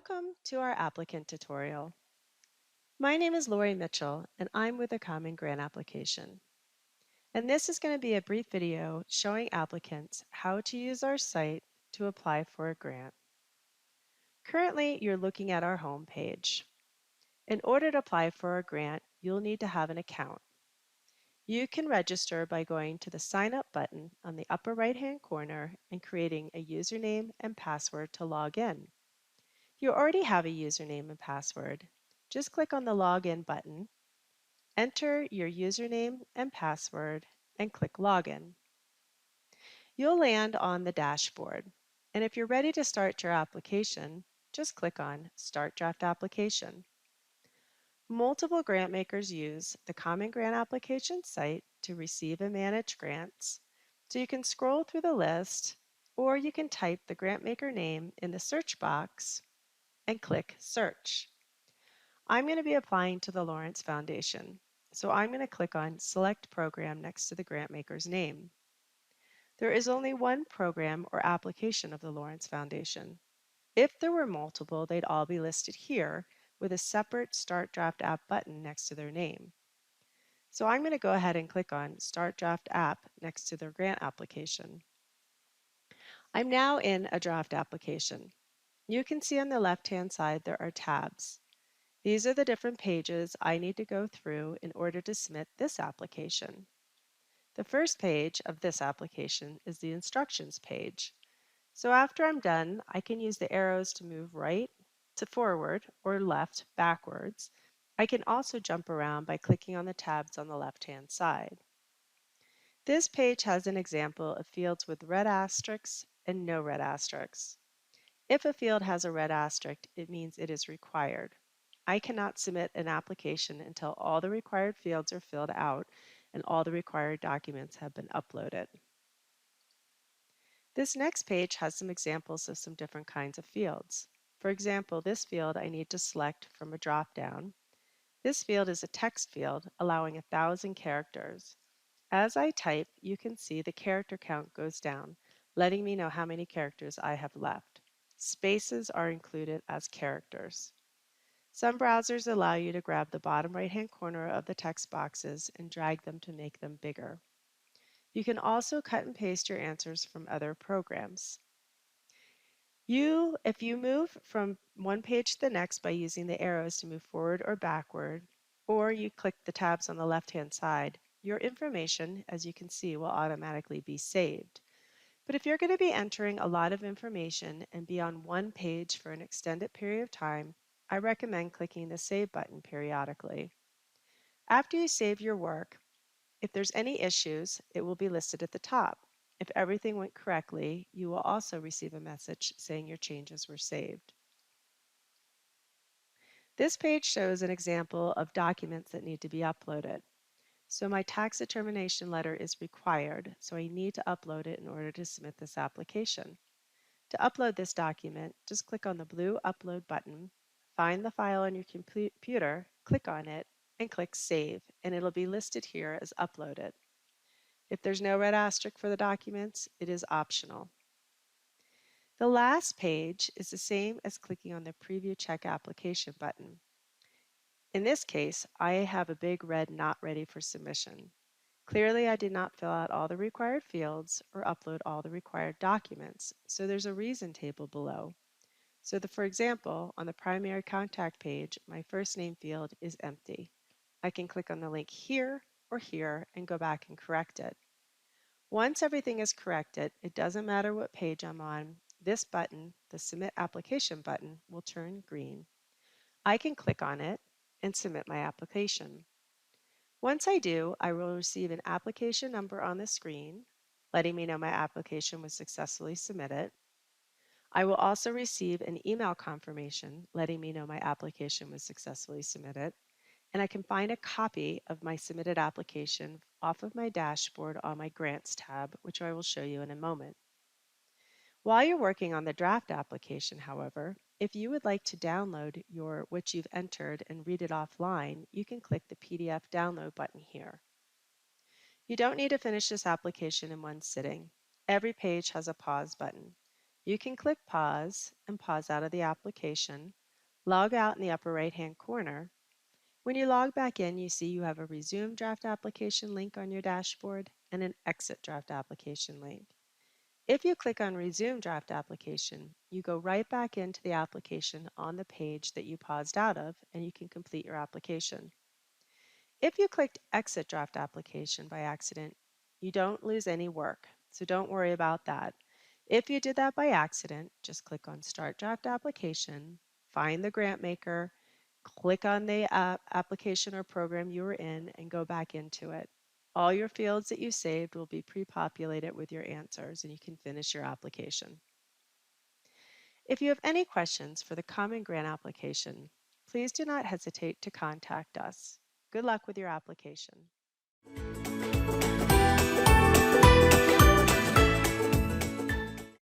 Welcome to our applicant tutorial. My name is Lori Mitchell and I'm with a Common Grant application. And this is going to be a brief video showing applicants how to use our site to apply for a grant. Currently, you're looking at our home page. In order to apply for a grant, you'll need to have an account. You can register by going to the Sign Up button on the upper right-hand corner and creating a username and password to log in. You already have a username and password. Just click on the Login button, enter your username and password, and click Login. You'll land on the dashboard, and if you're ready to start your application, just click on Start Draft Application. Multiple grant makers use the Common Grant Application site to receive and manage grants, so you can scroll through the list, or you can type the grant maker name in the search box and click Search. I'm going to be applying to the Lawrence Foundation, so I'm going to click on Select Program next to the grant maker's name. There is only one program or application of the Lawrence Foundation. If there were multiple, they'd all be listed here with a separate Start Draft App button next to their name. So I'm going to go ahead and click on Start Draft App next to their grant application. I'm now in a draft application. You can see on the left-hand side there are tabs. These are the different pages I need to go through in order to submit this application. The first page of this application is the instructions page. So after I'm done, I can use the arrows to move right to forward or left backwards. I can also jump around by clicking on the tabs on the left-hand side. This page has an example of fields with red asterisks and no red asterisks. If a field has a red asterisk, it means it is required. I cannot submit an application until all the required fields are filled out and all the required documents have been uploaded. This next page has some examples of some different kinds of fields. For example, this field I need to select from a drop-down. This field is a text field allowing 1,000 characters. As I type, you can see the character count goes down, letting me know how many characters I have left. Spaces are included as characters. Some browsers allow you to grab the bottom right-hand corner of the text boxes and drag them to make them bigger. You can also cut and paste your answers from other programs. If you move from one page to the next by using the arrows to move forward or backward, or you click the tabs on the left-hand side, your information, as you can see, will automatically be saved. But if you're going to be entering a lot of information and be on one page for an extended period of time, I recommend clicking the Save button periodically. After you save your work, if there's any issues, it will be listed at the top. If everything went correctly, you will also receive a message saying your changes were saved. This page shows an example of documents that need to be uploaded. So my tax determination letter is required, so I need to upload it in order to submit this application. To upload this document, just click on the blue Upload button, find the file on your computer, click on it, and click Save, and it'll be listed here as uploaded. If there's no red asterisk for the documents, it is optional. The last page is the same as clicking on the Preview Check Application button. In this case, I have a big red Not Ready for Submission. Clearly, I did not fill out all the required fields or upload all the required documents, so there's a reason table below. So for example, on the primary contact page, my first name field is empty. I can click on the link here or here and go back and correct it. Once everything is corrected, it doesn't matter what page I'm on, this button, the Submit Application button, will turn green. I can click on it and submit my application. Once I do, I will receive an application number on the screen, letting me know my application was successfully submitted. I will also receive an email confirmation letting me know my application was successfully submitted, and I can find a copy of my submitted application off of my dashboard on my Grants tab, which I will show you in a moment. While you're working on the draft application, however, if you would like to download what you've entered and read it offline, you can click the PDF download button here. You don't need to finish this application in one sitting. Every page has a pause button. You can click Pause and pause out of the application, log out in the upper right-hand corner. When you log back in, you see you have a Resume Draft Application link on your dashboard and an Exit Draft Application link. If you click on Resume Draft Application, you go right back into the application on the page that you paused out of, and you can complete your application. If you clicked Exit Draft Application by accident, you don't lose any work, so don't worry about that. If you did that by accident, just click on Start Draft Application, find the grant maker, click on the application or program you were in, and go back into it. All your fields that you saved will be pre-populated with your answers, and you can finish your application. If you have any questions for the Common Grant application, please do not hesitate to contact us. Good luck with your application.